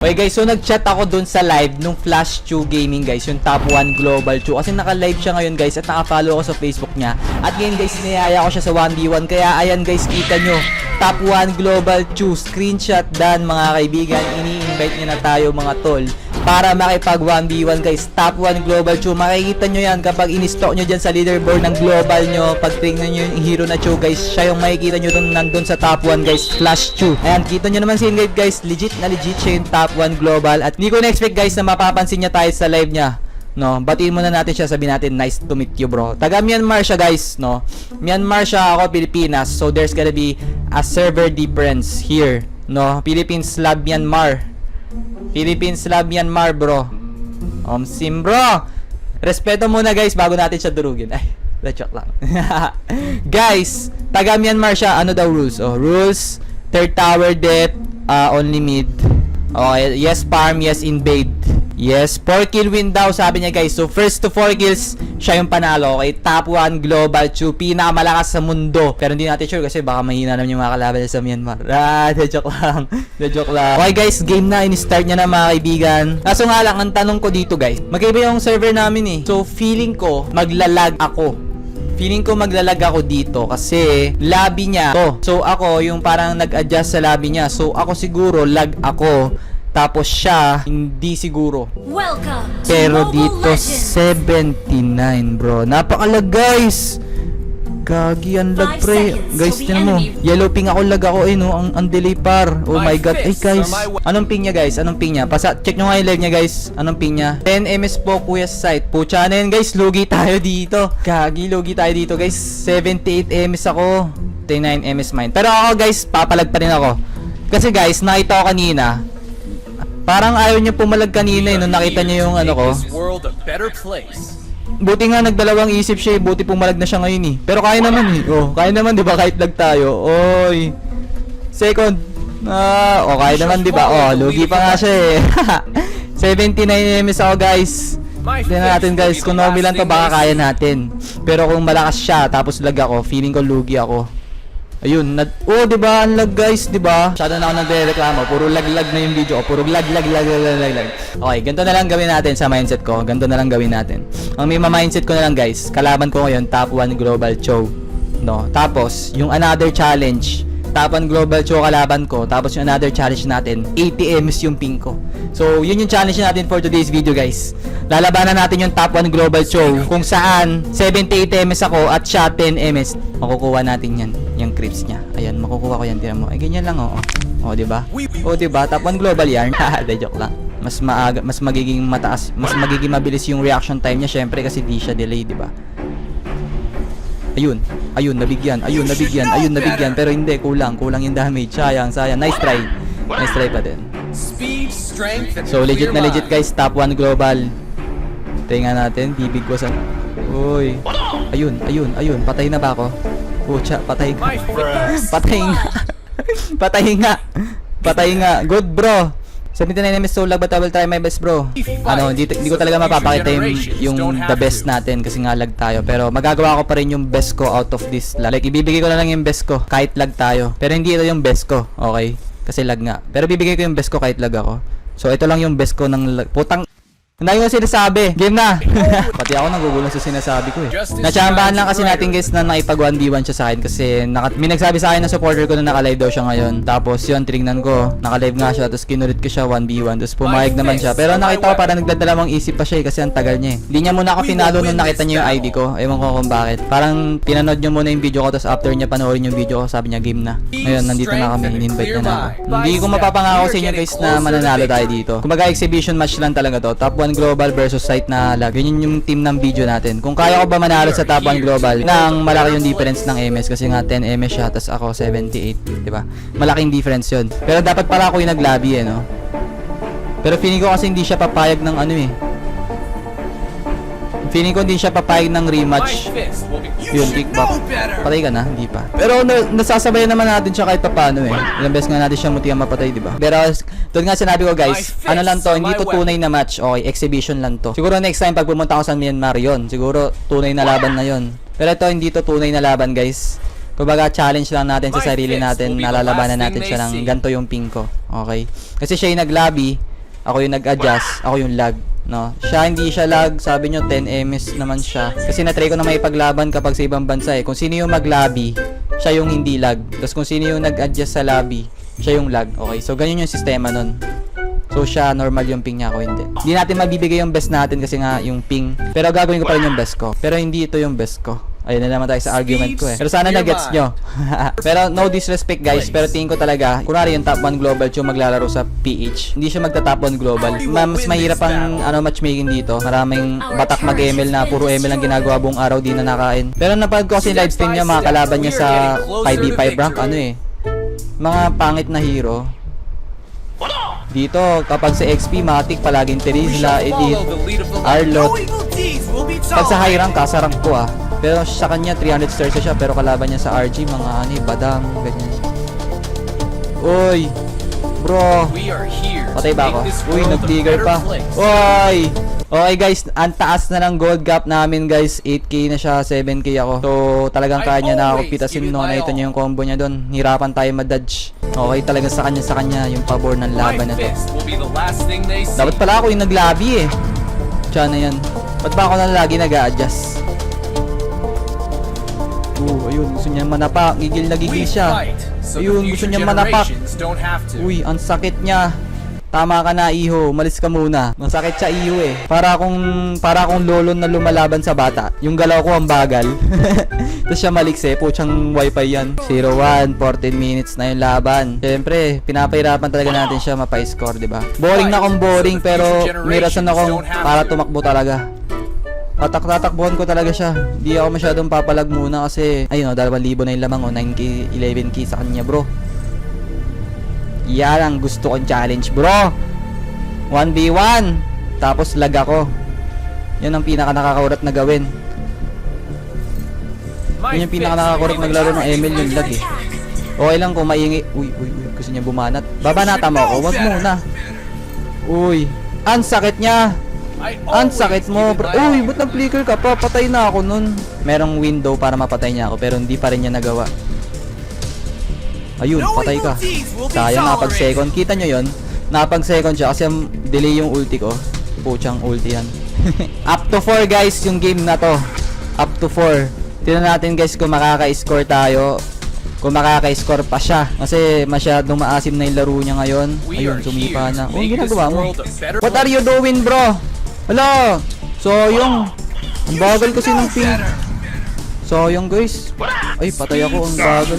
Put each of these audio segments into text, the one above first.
Okay guys, so nag-chat ako dun sa live nung Flash Chew Gaming guys, yung top 1 global Chew. Kasi naka-live siya ngayon guys at naka-follow ako sa Facebook niya. At ngayon guys, sinayaya ko siya sa 1v1. Kaya ayan guys, kita nyo, top 1 global Chew. Screenshot dan mga kaibigan. Ini-invite niya na tayo mga tol para makipag 1v1 guys. Top 1 global Chew. Makikita nyo yan kapag in-stock nyo dyan sa leaderboard ng global nyo. Pag tingnan nyo yung hero na Chew guys, siya yung makikita nyo dun nandun sa top 1 guys, Flash Chew. Ayan, kita nyo naman si Ingrid guys, legit na legit siya yung top 1 global. At hindi ko na-expect guys na mapapansin niya tayo sa live niya. No, batiin muna natin siya, sabihin natin, nice to meet you bro. Taga Myanmar siya guys, no. Myanmar siya, ako Pilipinas. So there's gonna be a server difference here, no. Philippines Lab Myanmar. Philippines Lab Myanmar bro. Sim bro. Respeto muna guys bago natin siya durugin. Ay, joke lang. Guys, taga Myanmar siya. Ano daw rules? Oh, rules, third tower depth, only mid. Okay, yes farm, yes invade. Yes, 4 kill win daw sabi niya guys. So first to 4 kills, siya yung panalo. Okay, top 1 global Chew, pinakamalakas sa mundo. Pero hindi natin sure kasi baka mahina naman yung mga kalaban sa Myanmar. Joke lang. Joke lang. Okay guys, game na, in-start niya na mga kaibigan. Kaso nga lang, ang tanong ko dito guys, magkaiba yung server namin eh. So feeling ko, maglalag ako. Feeling ko maglalag ako dito kasi lobby niya to. So ako yung parang nag-adjust sa lobby niya. So ako siguro lag ako. Tapos siya hindi siguro. Pero dito 79 bro. Napakalag guys. Gagi ang lag pre. Guys tinan mo. Yellow ping ako, lag ako no. Ang delay par. Oh my god. Ay guys. Anong ping niya guys? Anong ping niya? Check nyo nga yung live niya guys. Anong ping niya? 10 ms po kuya sa site. Pucha na yun guys. Lugi tayo dito. Gagi lugi tayo dito guys. 78 ms ako. 39 ms mine. Pero ako guys, papalag pa rin ako. Kasi guys, nakita ko kanina. Parang ayaw niya pumalag kanina nung nakita niya yung ano ko. Buti nga nagdalawang isip siya, buti pumalag na siya ngayon eh. Pero kaya naman eh. Oh, kaya naman 'di ba kahit lag tayo. Oy. Second. Kaya naman 'di ba? Oh, lugi pa nga siya eh. 79 ms ako guys. Tingnan natin guys, kung nomi lang to baka kaya natin. Pero kung malakas siya tapos lag ako, feeling ko lugi ako. Ayun, oh, 'di ba? Ang lag guys, 'di ba? Masyado na ako nagrereklamo. Puro lag na yung video ko. Puro lag. Okay, ganito na lang gawin natin sa mindset ko. Ganito na lang gawin natin. Ang may mindset ko na lang guys, kalaban ko ngayon top 1 global Chew. No. Tapos, yung another challenge, top 1 global Chew kalaban ko. Tapos yung another challenge natin, 80 ms yung ping ko. So, yun yung challenge natin for today's video guys. Lalabanan natin yung top 1 global Chew kung saan 78 ms ako at siya 10 ms. Makukuha natin yan, yung creeps niya. Ayan, makukuha ko yan, tira mo. Ay, ganyan lang oh. Oh, 'di ba? Oh, 'di ba? Top 1 global yarn. Joke lang. Mas maaga, mas magiging mataas, mas magiging mabilis yung reaction time niya syempre kasi di siya delay, 'di ba? Ayun, nabigyan. Pero hindi, kulang yung damage. Sayang. Nice try pa din. So, legit na legit guys, top 1 global. Tingnan natin, bibig ko sa... Uy. Ayun. Patay na ba ako? Pucha, patay nga. Good bro. 79 ms so lag, but I will try my best bro. Hindi ko talaga mapapakita yung the best natin kasi nga lag tayo. Pero magagawa ko pa rin yung best ko out of this lag. Like ibibigay ko na lang yung best ko kahit lag tayo. Pero hindi ito yung best ko, okay? Kasi lag nga. Pero bibigay ko yung best ko kahit lag ako. So ito lang yung best ko ng lag. Putang hindi ko sinasabi. Game na. Pati ako nagugulan sa sinasabi ko eh. Natsambahan lang kasi natin guys na nakipag 1v1 siya sa akin kasi may nagsabi sa akin na supporter ko na naka-live daw siya ngayon. Tapos yun, tinignan ko. Naka-live nga siya. Tapos kinulit ko siya 1v1. Tapos pumayag naman siya. Pero nakita ko parang nagdadalawang isip pa siya eh kasi ang tagal niya eh. Hindi niya muna ako pinalo nung nakita niya yung ID ko. Ewan ko kung bakit. Parang pinanood niya muna yung video ko. Tapos after niya panoorin yung video ko, sabi niya game na. Ngayon, nandito na kami. In-invite na ako. Hindi ko mapapangako sa inyo guys na mananalo tayo dito. Kumbaga exhibition match lang talaga to. Top 1 global versus site na lag. Yun yung team ng video natin. Kung kaya ko ba manalo sa top 1 global nang malaki yung difference ng MS kasi nga 10 MS siya tapos ako 78, di ba? Malaking difference yun. Pero dapat pala ako yung naglabi eh, no? Pero feeling ko kasi hindi siya papayag ng ano eh. Feeling ko hindi siya papayag ng rematch. Yun, kickback. Patay ka na? Hindi pa. Pero nasasabayan naman natin siya kahit paano eh. Ilang beses nga natin siya mutiyang mapatay, di ba? Pero doon nga sinabi ko guys, ano lang to, hindi to tunay na match. Okay, exhibition lang to. Siguro next time pag pumunta ako sa Myanmar yun, siguro tunay na laban na yun. Pero ito hindi to tunay na laban guys. Kumbaga challenge lang natin sa sarili natin, nalalabanan natin siya ng ganito yung ping ko. Okay? Kasi siya yung naglabi. Ako yung nag-adjust, ako yung lag. No? Siya hindi siya lag, sabi nyo 10 ms naman siya. Kasi na-try ko na may paglaban kapag sa ibang bansa eh. Kung sino yung mag-lobby, siya yung hindi lag. Tapos kung sino yung nag-adjust sa lobby, siya yung lag. Okay, so ganyan yung sistema nun. So siya, normal yung ping niya, ako hindi. Hindi natin mabibigay yung best natin kasi nga yung ping. Pero gagawin ko pa rin yung best ko. Pero hindi ito yung best ko. Ayun na naman tayo sa argument ko eh. Pero sana na-gets nyo. Pero no disrespect guys. Pero tingin ko talaga, kunwari yung top 1 global yung maglalaro sa PH, hindi siya magta-top 1 global. Mas mahirap ang matchmaking dito. Maraming batak mag-ML na puro ML ang ginagawa buong araw, di na nakain. Pero napag ko kasi live stream niya, mga kalaban niya sa 5v5 rank, mga pangit na hero. Dito, kapag sa XP, Matic, palaging Terizla, Edith, Arlot. Pag sa high rank, kasarang ko Pero sa kanya, 300 stars siya, pero kalaban niya sa RG, mga badang, ganyan. Uy! Bro! Patay ba ako? Uy, nag-trigger pa. Uy! Okay guys, ang taas na ng gold gap namin guys. 8k na siya, 7k ako. So, talagang kaya niya na ako pitasin, no? Nakita niyo yung combo niya doon. Hirapan tayo ma-dodge. Okay, talaga sa kanya yung pabor ng laban na to. Dapat pala ako yung naglabi eh. Tiyan na yan. Ba't ba ako na lagi nag-a-adjust? Ayun, gusto niya manapak. Gigil na gigil siya. Ayun, gusto niya manapak. Uy, ang sakit niya. Tama ka na, Iho. Malis ka muna. Masakit siya, Iho eh. Para akong lolo na lumalaban sa bata. Yung galaw ko ang bagal. Tapos siya malikse. Putsang wifi yan. 0-1. 14 minutes na yung laban. Siyempre, pinapahirapan talaga natin siya mapa-score, diba? Boring na akong boring, pero may rason akong para tumakbo talaga. Tatakbuhan ko talaga siya. Hindi ako masyadong papalag muna kasi ayun 2,000 na yung lamang 9k, 11k sa kanya bro. Yan ang gusto kong challenge bro. 1v1 tapos lag ako. Yan ang pinaka nakakaurat na gawin. Yan yung pinaka nakakaurat naglaro ng ML yung lag eh. Okay lang kung maingi. Uy, gusto niya bumanat. Babanata mo ako, wag muna. Uy, ang sakit niya. Ang sakit mo bro. Uy, ba't nag-flicker ka pa? Patay na ako nun. Merong window para mapatay niya ako, pero hindi pa rin niya nagawa. Ayun, patay ka. Sayang, napag second. Kita nyo yun? Napag second siya kasi delay yung ulti ko. Putsang ulti yan. Up to 4 guys yung game na to. Up to 4. Tignan natin guys kung makaka-score tayo. Kung makaka-score pa siya. Kasi masyadong maasim na yung laro niya ngayon. Ayun, sumipa na. Oh, ginagawa mo. What are you doing bro? Hala! Sayang! Ang bagal kasi ng ping. Sayang guys. Ay, patay ako. Ang bagal.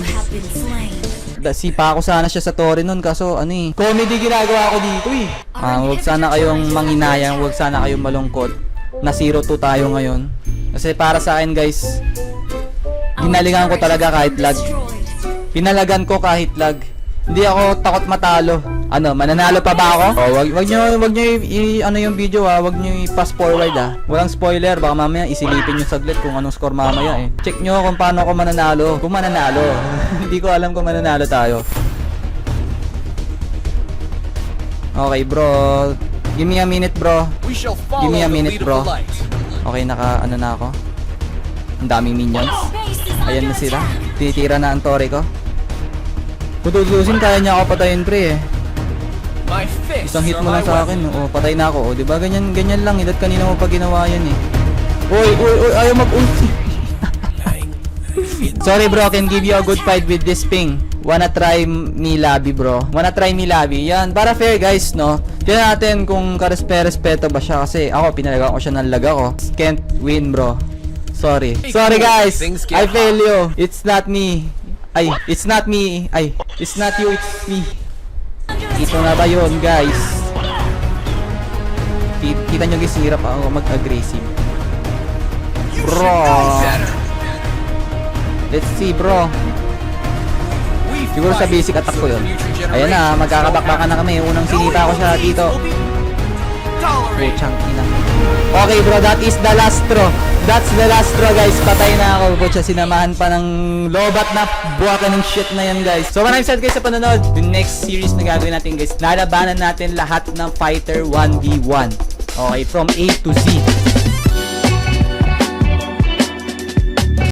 Sipa ako sana siya sa Torre nun. Kaso comedy ginagawa ko dito eh. Huwag sana kayong manghinayang. Huwag sana kayong malungkot. Na 0-2 tayo ngayon. Kasi para sa akin guys, hinalingan ko talaga kahit lag. Pinalagan ko kahit lag. Hindi ako takot matalo. Mananalo pa ba ako? Wag nyo yung video wag nyo i-fast forward Walang spoiler, baka mamaya isilipin nyo saglit kung anong score mamaya eh. Check nyo kung paano ako mananalo. Kung mananalo. Hindi ko alam kung mananalo tayo. Okay bro. Give me a minute bro. Give me a minute bro. Okay, na ako. Ang daming minions. Ayan na sila. Titira na ang Torre ko. Kung tutusin, kaya niya ako patayin pre eh. Isang hit mo lang sa akin, patay na ako. Diba ganyan lang, idat kanina mo pa ginawa yan eh. Uy, ayaw mag-ulti. Sorry bro, can give you a good fight with this ping. Wanna try me lobby bro? Wanna try me lobby? Yan, para fair guys no. Tignan natin kung karespeto ba siya kasi ako pinalaga ko siya ng lag ako. Can't win bro. Sorry guys, I fail you. It's not me. It's not me. It's not you, it's me. Ito na ba yun, guys? Kita nyo guys, hirap ako mag-aggressive. Bro. Let's see, bro. Siguro sa basic attack ko yun. Ayan na, magkakabakbakan na kami. Unang sinita ko siya dito. Puchang ina. Okay bro, that is the last straw. That's the last straw guys. Patay na ako. Pucha, sinamahan pa ng lobat na buwaka ng shit na yan guys. So maraming salamat guys sa panonood. The next series na gagawin natin guys, lalabanan natin lahat ng fighter 1v1. Okay, from A to Z.